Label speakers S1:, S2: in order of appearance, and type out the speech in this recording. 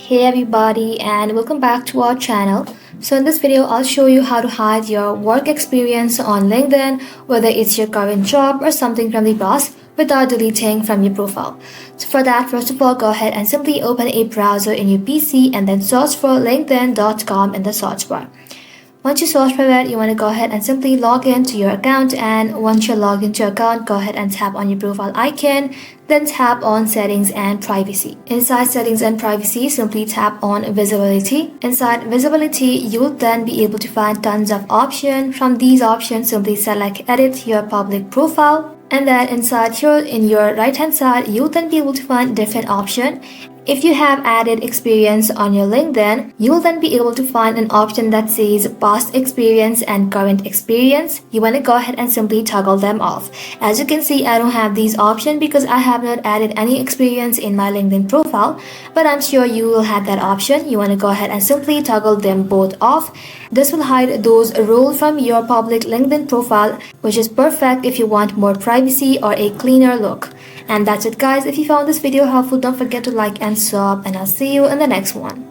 S1: Hey everybody, and welcome back to our channel. So in this video I'll show you how to hide your work experience on LinkedIn, whether it's your current job or something from the past, without deleting from your profile. So for that, first of all, go ahead and simply open a browser in your PC and then search for linkedin.com in the search bar. Once you search for it, you want to go ahead and simply log into your account, and once you're logged into your account, go ahead and tap on your profile icon, then tap on settings and privacy. Inside settings and privacy, simply tap on visibility. Inside visibility, you'll then be able to find tons of options. From these options, simply select edit your public profile, and then inside here in your right hand side, you'll then be able to find different options. If you have added experience on your LinkedIn, you will then be able to find an option that says past experience and current experience. You want to go ahead and simply toggle them off. As you can see, I don't have these options because I have not added any experience in my LinkedIn profile, but I'm sure you will have that option. You want to go ahead and simply toggle them both off. This will hide those roles from your public LinkedIn profile, which is perfect if you want more privacy or a cleaner look. And that's it guys. If you found this video helpful, don't forget to like and sub, and I'll see you in the next one.